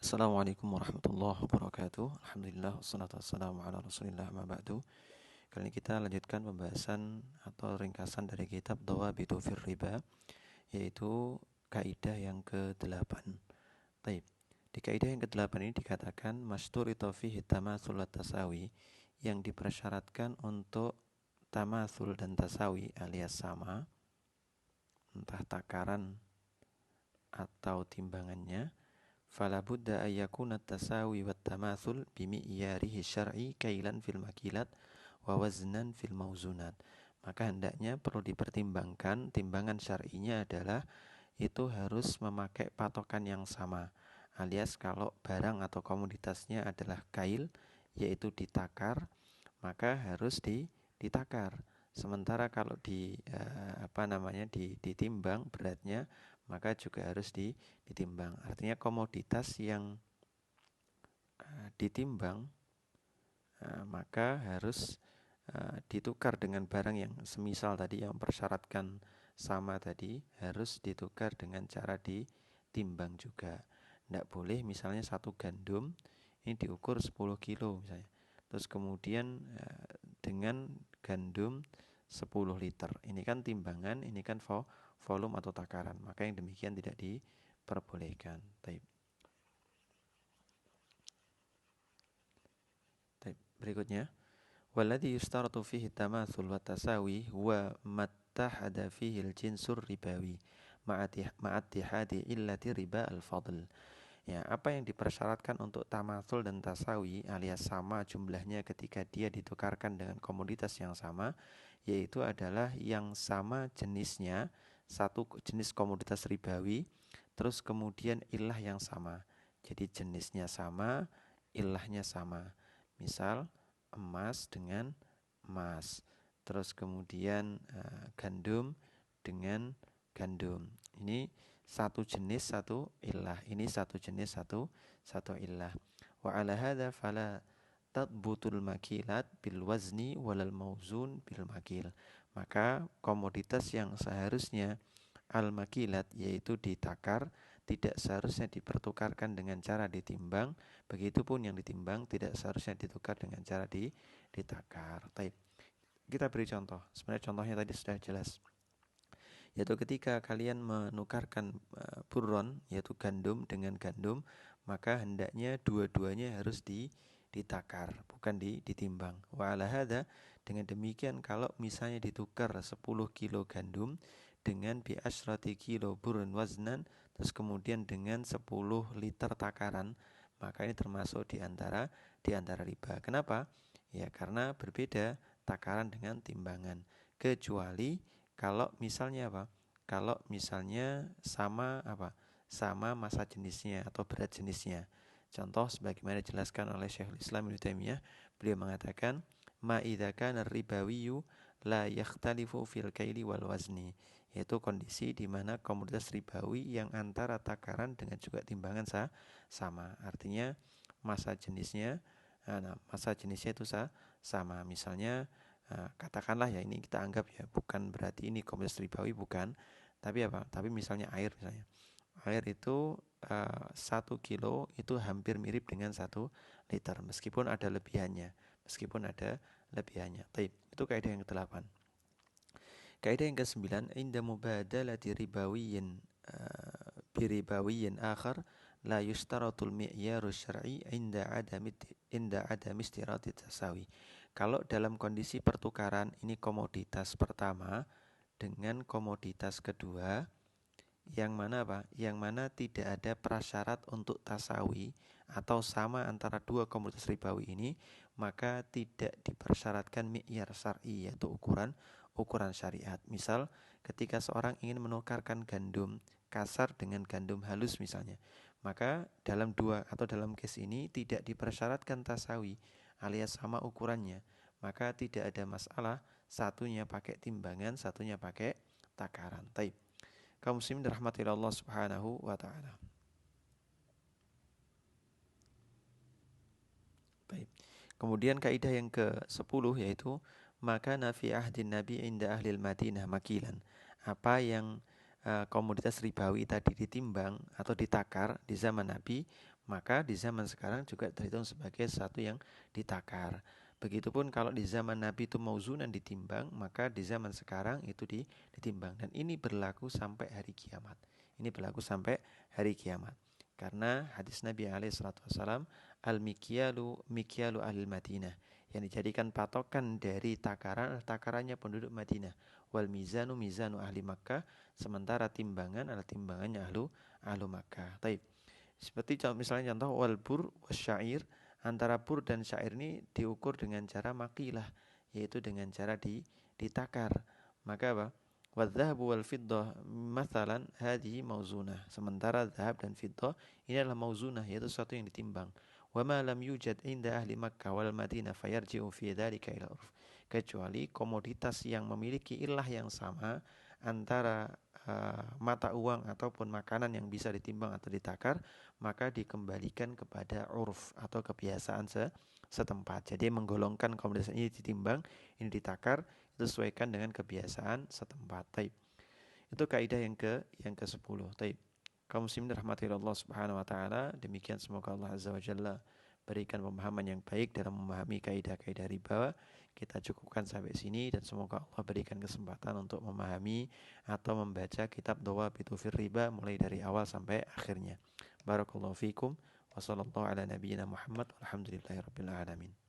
Assalamualaikum warahmatullahi wabarakatuh. Alhamdulillah wassalatu wassalamu ala Rasulillah ma ba'du. Kali ini kita lanjutkan pembahasan atau ringkasan dari kitab Dhawabitu fir Riba, yaitu kaidah yang ke-8. Baik. Di kaidah yang ke-8 ini dikatakan masturita fihi tamatsul wa tasawi, yang dipersyaratkan untuk tamatsul dan tasawi alias sama, entah takaran atau timbangannya. Fala budda ayyakuna tasawi wat tamatsul bimi'yarihi syar'i kailan fil makilat wa waznan fil mauzunat. Maka hendaknya perlu dipertimbangkan, timbangan syar'inya adalah itu harus memakai patokan yang sama. Alias kalau barang atau komoditasnya adalah kail, yaitu ditakar, maka harus ditakar. Sementara kalau ditimbang beratnya, maka juga harus ditimbang. Artinya komoditas yang ditimbang maka harus ditukar dengan barang yang semisal tadi, yang mempersyaratkan sama tadi, harus ditukar dengan cara ditimbang juga. Tidak boleh misalnya satu gandum ini diukur 10 kilo misalnya, terus kemudian dengan gandum 10 liter. Ini kan timbangan, ini kan volume atau takaran. Maka yang demikian tidak diperbolehkan. Taib. Berikutnya, walladhi yustaratu fihi tamatsul wa tasawi huwa mattahada fihi al-jinsur ribawi ma'attihadi illati riba al-fadl. Ya, apa yang dipersyaratkan untuk tamatsul dan tasawi alias sama jumlahnya ketika dia ditukarkan dengan komoditas yang sama, yaitu adalah yang sama jenisnya, satu jenis komoditas ribawi, terus kemudian ilah yang sama. Jadi jenisnya sama, ilahnya sama. Misal emas dengan emas, terus kemudian gandum dengan gandum. Ini satu jenis satu ilah, ini satu jenis satu ilah. Wa ala hadza fala tadbutul makilat bil wazni walal mauzun bil makil. Maka komoditas yang seharusnya al makilat, yaitu ditakar, tidak seharusnya dipertukarkan dengan cara ditimbang. Begitupun yang ditimbang tidak seharusnya ditukar dengan cara ditakar. Taib. Kita beri contoh. Sebenarnya contohnya tadi sudah jelas, yaitu ketika kalian menukarkan burron, yaitu gandum dengan gandum, maka hendaknya dua-duanya harus ditakar, bukan ditimbang. Wa ala hadza, dengan demikian kalau misalnya ditukar 10 kilo gandum dengan bi asyrati kilo burun waznan, terus kemudian dengan 10 liter takaran, maka ini termasuk di antara riba. Kenapa? Ya karena berbeda takaran dengan timbangan. Kecuali kalau misalnya apa? Kalau misalnya sama sama masa jenisnya atau berat jenisnya. Contoh sebagaimana dijelaskan oleh Syekhul Islam Ibnu Taimiyah, beliau mengatakan ma idza kana ribawiyu la yakhtalifu fil kaili wal wazni, yaitu kondisi di mana komoditas ribawi yang antara takaran dengan juga timbangan sama. Artinya masa jenisnya itu sama. Misalnya katakanlah ya, ini kita anggap ya, bukan berarti ini komoditas ribawi, bukan. Tapi misalnya air misalnya. Air itu 1 kilo itu hampir mirip dengan 1 liter, meskipun ada lebihannya. Taib. Itu kaidah yang ke-8. Kaidah yang ke-9, inda mubadalati ribawiyin biribawiyin akhar la yustaratul mi'yaru syar'i inda adam istirati tasawi. Kalau dalam kondisi pertukaran, ini komoditas pertama dengan komoditas kedua, yang mana Yang mana tidak ada prasyarat untuk tasawi atau sama antara dua komoditas ribawi ini, maka tidak dipersyaratkan mi'yar syar'i, yaitu ukuran syariat. Misal ketika seorang ingin menukarkan gandum kasar dengan gandum halus misalnya, maka dalam case ini tidak dipersyaratkan tasawi alias sama ukurannya, maka tidak ada masalah satunya pakai timbangan, satunya pakai takaran. Taib. Kaum muslimin dirahmati Allah Subhanahu wa taala. Baik. Kemudian kaidah yang ke-10, yaitu maka nafi ahdin nabi inda ahlil Madinah makilan. Apa yang komoditas ribawi tadi ditimbang atau ditakar di zaman Nabi, maka di zaman sekarang juga terhitung sebagai satu yang ditakar. Begitupun kalau di zaman Nabi itu mauzunan ditimbang, maka di zaman sekarang itu ditimbang. Dan ini berlaku sampai hari kiamat. Ini berlaku sampai hari kiamat. Karena hadis Nabi SAW, al-mikyalu mikyalu ahli Madinah, yang dijadikan patokan dari takarannya penduduk Madinah. Wal mizanu mizanu ahli Makkah, sementara timbangan adalah timbangannya ahlu Makkah. Taib. Seperti misalnya contoh wal bur wasyair, antara bur dan syair ini diukur dengan cara makilah, yaitu dengan cara ditakar. Maka apa? Wadzahabu wal fiddah mathalan hadhihi mauzunah. Sementara zahab dan fiddah ini adalah mauzunah, yaitu sesuatu yang ditimbang. Wa ma lam yujad inda ahli Makkah wal Madinah fayarji'u fi dzalika ila urf. Kecuali komoditas yang memiliki ilah yang sama antara mata uang ataupun makanan yang bisa ditimbang atau ditakar, maka dikembalikan kepada urf atau kebiasaan setempat. Jadi menggolongkan komoditas ini ditimbang, ini ditakar, itu sesuaikan dengan kebiasaan setempat. Taib. Itu kaidah yang ke-10. Taib. Kaum muslimin dirahmati Allah Subhanahu wa taala, demikian semoga Allah Azza wa Jalla berikan pemahaman yang baik dalam memahami kaidah-kaidah riba. Kita cukupkan sampai sini dan semoga Allah berikan kesempatan untuk memahami atau membaca kitab Dawabitu fir Riba mulai dari awal sampai akhirnya. Barakallahu fikum wa sallallahu ala nabiyyina Muhammad walhamdulillahirabbil alamin.